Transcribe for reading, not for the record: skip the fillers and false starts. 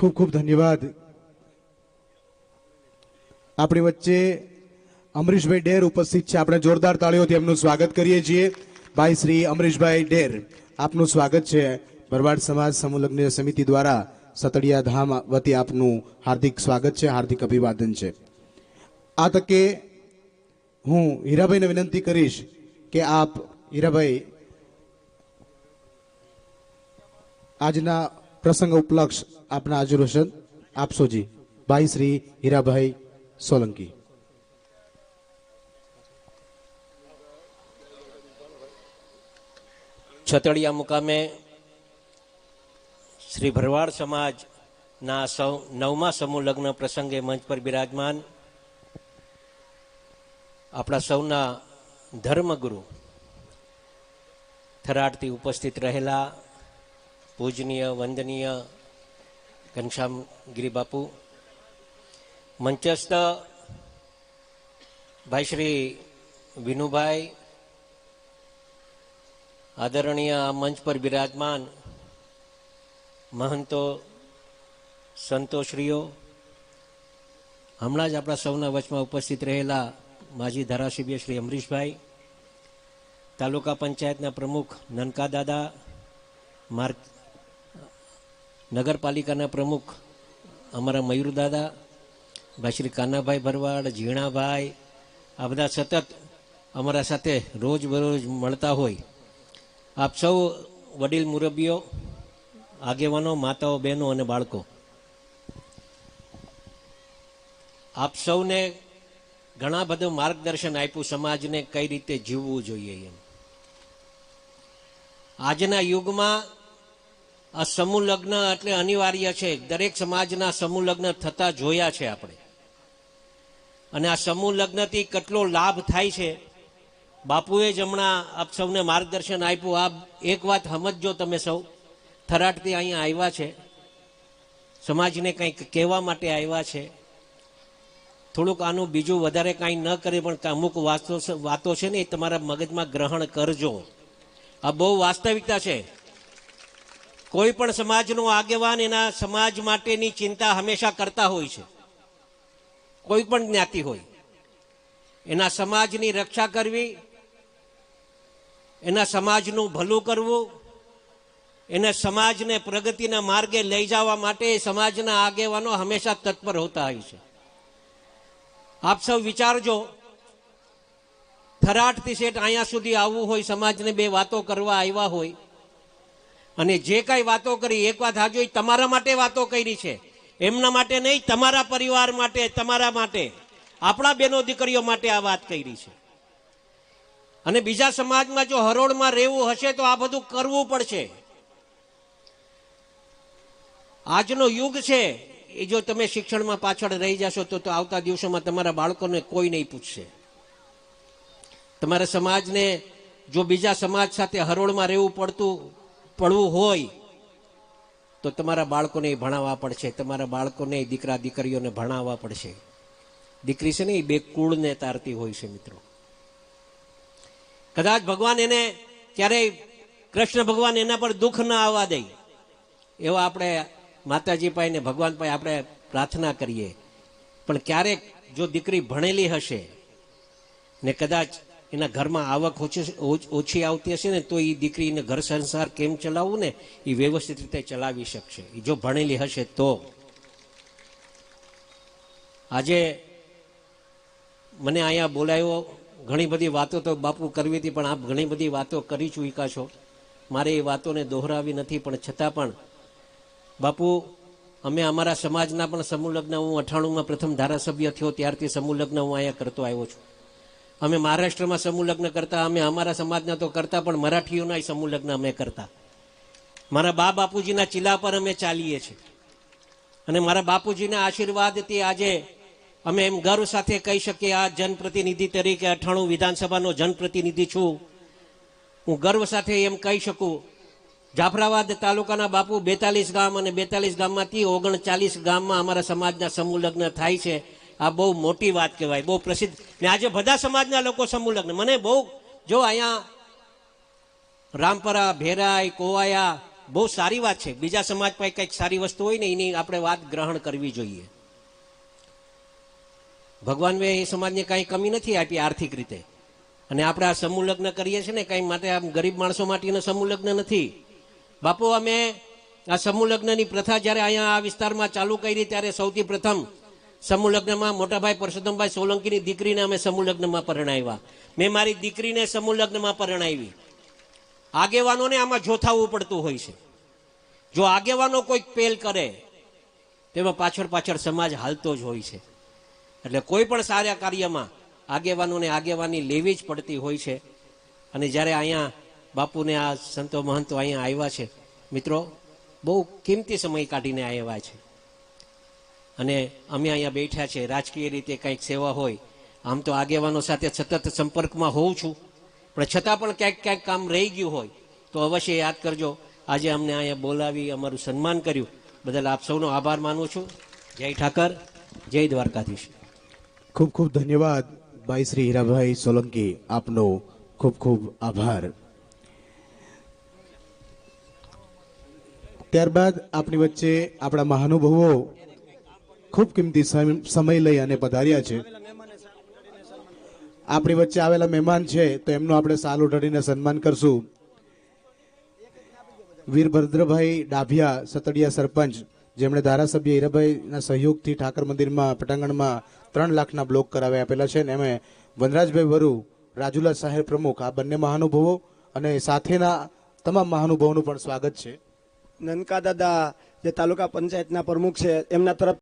ખૂબ ખૂબ ધન્યવાદ. આપણી વચ્ચે અમરીશભાઈ ડેર ઉપસ્થિત છે. આપણે જોરદાર તાળીઓથી એમનું સ્વાગત કરીએ છીએ. ભાઈ શ્રી અમરીશભાઈ ડેર, આપનું સ્વાગત છે. ભરવાડ સમાજ સમૂહ લગ્ન સમિતિ દ્વારા સતડિયા ધામ વતી આપનું હાર્દિક સ્વાગત છે, હાર્દિક અભિવાદન છે. આ તકે હું હીરાભાઈને વિનંતી કરીશ કે આપ હીરાભાઈ આજના પ્રસંગ ઉપલક્ષ આપના હાજર આપશો જી. ભાઈ શ્રી હીરાભાઈ સોલંકી. છતડિયા મુકામે શ્રી ભરવાડ સમાજના 9મા સમૂહ લગ્ન પ્રસંગે મંચ પર બિરાજમાન આપણા સૌના ધર્મગુરુ થરાદથી ઉપસ્થિત રહેલા પૂજનીય વંદનીય ઘનશ્યામ ગિરી બાપુ, મંચસ્થ ભાઈ શ્રી વિનુભાઈ, આદરણીય આ મંચ પર બિરાજમાન મહંતો, સંતોશ્રીઓ, હમણાં જ આપણા સૌના વચમાં ઉપસ્થિત રહેલા માજી ધારાસભ્ય શ્રી અમરીશભાઈ, તાલુકા પંચાયતના પ્રમુખ નનકા દાદા, નગરપાલિકાના પ્રમુખ અમારા મયુર દાદા, ભાઈ શ્રી કાનાભાઈ ભરવાડ, ઝીણાભાઈ, આ બધા સતત અમારા સાથે રોજ બરોજ મળતા હોય. આપ સૌ વડીલ મુરબ્બીઓ, આગેવાનો, માતાઓ, બહેનો અને બાળકો, આપ સૌને ઘણા બધું માર્ગદર્શન આપ્યું સમાજને કઈ રીતે જીવવું જોઈએ એમ. આજના યુગમાં આ સમૂહ લગ્ન એટલે અનિવાર્ય છે. દરેક સમાજના સમૂહ લગ્ન થતા જોયા છે આપણે, અને આ સમૂહ લગ્નથી કેટલો લાભ થાય છે બાપુએ જ હમણાં આપ સૌને માર્ગદર્શન આપ્યું. આપ એક વાત સમજજો, તમે સૌ થરાદથી અહીંયા આવ્યા છે, સમાજને કંઈક કહેવા માટે આવ્યા છે. થોડુંક આનું બીજું વધારે કાંઈ ન કરે, પણ અમુક વાતો છે ને એ તમારા મગજમાં ગ્રહણ કરજો. આ બહુ વાસ્તવિકતા છે. કોઈ પણ સમાજનો આગેવાન એના સમાજ માટેની ચિંતા હંમેશા કરતા હોય છે. કોઈ પણ જ્ઞાતિ હોય, એના સમાજની રક્ષા કરવી, એના સમાજનું ભલું કરવું, એને સમાજને પ્રગતિના માર્ગે લઈ જવા માટે સમાજના આગેવાનો હંમેશા તત્પર હોતા હોય છે. આપ સૌ વિચારજો, થરાદથી શેઠ અહીંયા સુધી આવવું હોય, સમાજને બે વાતો કરવા આવ્યા હોય, અને જે કાંઈ વાતો કરી, એક વાત હાજો, તમારા માટે વાતો કરી છે, એમના માટે નહીં, તમારા પરિવાર માટે, તમારા માટે, આપણા બેનો દીકરીઓ માટે આ વાત કરી છે. અને બીજા સમાજમાં જો હરોળમાં રહેવું હશે તો આ બધું કરવું પડશે. આજનો યુગ છે એ જો તમે શિક્ષણમાં પાછળ રહી જશો તો આવતા દિવસોમાં તમારા બાળકોને કોઈ નહીં પૂછશે. તમારા સમાજને જો બીજા સમાજ સાથે હરોળમાં રહેવું પડવું હોય તો તમારા બાળકોને ભણાવવા પડશે, તમારા બાળકોને દીકરા દીકરીઓને ભણાવવા પડશે. દીકરી છે ને એ બે કુળને તારતી હોય છે મિત્રો. કદાચ ભગવાન એને ક્યારેય, કૃષ્ણ ભગવાન એના પર દુઃખ ના આવવા દે, એવા આપણે માતાજી પાસે ને ભગવાન પાસે આપણે પ્રાર્થના કરીએ. પણ ક્યારેક જો દીકરી ભણેલી હશે ને કદાચ એના ઘરમાં આવક ઓછી આવતી હશે ને તો એ દીકરીને ઘર સંસાર કેમ ચલાવવું ને એ વ્યવસ્થિત રીતે ચલાવી શકશે, એ જો ભણેલી હશે તો. આજે મને અહીંયા બોલાયો, ઘણી બધી વાતો તો બાપુ કરવી હતી, પણ આપ ઘણી બધી વાતો કરી ચૂક્યા છો, મારે એ વાતોને દોહરાવી નથી. પણ છતાં પણ બાપુ, અમે અમારા સમાજના પણ સમૂહ લગ્ન, હું 98માં પ્રથમ ધારાસભ્ય થયો ત્યારથી સમૂહ લગ્ન હું અહીંયા કરતો આવ્યો છું. અમે મહારાષ્ટ્રમાં સમૂહ લગ્ન કરતા, અમે અમારા સમાજના તો કરતા, પણ મરાઠીઓના સમૂહ લગ્ન અમે કરતા. મારા બાપુજીના ચીલા પર અમે ચાલીએ છીએ, અને મારા બાપુજીના આશીર્વાદથી આજે અમે એમ ગર્વ સાથે કહી શકીએ, આ જનપ્રતિનિધિ તરીકે 98 વિધાનસભાનો જનપ્રતિનિધિ છું. હું ગર્વ સાથે એમ કહી શકું, જાફરાબાદ તાલુકાના બાપુ 42 ગામ, અને 42 ગામમાંથી 39 ગામમાં અમારા સમાજના સમૂહ લગ્ન થાય છે. આ બહુ મોટી વાત કહેવાય, બહુ પ્રસિદ્ધ. ને આજે બધા સમાજના લોકો સમૂહ લગ્ન, મને બહુ, જો અહીંયા રામપરા, ભેરાઈ, કોવાયા, બહુ સારી વાત છે. બીજા સમાજ પાસે કંઈક સારી વસ્તુ હોય ને એની આપણે વાત ગ્રહણ કરવી જોઈએ. ભગવાન એ સમાજને કાંઈ કમી નથી આપી આર્થિક રીતે, અને આપણે આ સમૂહ લગ્ન કરીએ છીએ ને કાંઈ માટે આમ ગરીબ માણસો માટેનો સમૂહ લગ્ન નથી. બાપુ અમે આ સમૂહ લગ્નની પ્રથા જ્યારે અહીંયા આ વિસ્તારમાં ચાલુ કરી ત્યારે સૌથી પ્રથમ સમૂહ લગ્નમાં મોટાભાઈ પરસોત્તમભાઈ સોલંકીની દીકરીને અમે સમૂહ લગ્નમાં પરણાવ્યા. મેં મારી દીકરીને સમૂહ લગ્નમાં પરણાવી. આગેવાનોને આમાં જોથાવવું પડતું હોય છે. જો આગેવાનો કોઈક પહેલ કરે તેમાં પાછળ પાછળ સમાજ હાલતો જ હોય છે. એટલે કોઈ પણ સારા કાર્યમાં આગેવાનોને આગેવાની લેવી જ પડતી હોય છે. અને જ્યારે અહીંયા બાપુને આ સંતો મહંતો અહીંયા આવ્યા છે, મિત્રો બહુ કિંમતી સમય કાઢીને આવ્યા છે. અને અમે અહીંયા બેઠા છે, રાજકીય રીતે કંઈક સેવા હોય, આમ તો આગેવાનો સાથે સતત સંપર્કમાં હોઉં છું, પણ છતાં પણ ક્યાંક ક્યાંક કામ રહી ગયું હોય તો અવશ્ય યાદ કરજો. આજે અમને અહીંયા બોલાવી અમારું સન્માન કર્યું બદલ આપ સૌનો આભાર માનું છું. જય ઠાકર, જય દ્વારકાધીશ. ખૂબ ખૂબ ધન્યવાદ ભાઈ શ્રી હીરાભાઈ સોલંકી, આપનો ખૂબ ખૂબ આભાર. ત્યારબાદ આપણી વચ્ચે આપણા મહાનુભાવો ખૂબ કિંમતી સમય લઈ અને પધાર્યા છે. આપણી વચ્ચે આવેલા મહેમાન છે તો એમનું આપણે સાલ ઓઢાડીને સન્માન કરશું. વીરભદ્રભાઈ ડાભિયા, સતડિયા સરપંચ, જેમણે ધારાસભ્ય હીરાભાઈના સહયોગથી ઠાકર મંદિરમાં પટાંગણમાં 3 લાખના બ્લોક કરાવી આપેલા છે. ને એમે વનરાજભાઈ વરુ, રાજુલા શહેર પ્રમુખ, આ બંને મહાનુભાવો અને સાથેના તમામ મહાનુભાવોનું પણ સ્વાગત છે. નનકા દાદા જે તાલુકા પંચાયતના પ્રમુખ છે, એમના તરફ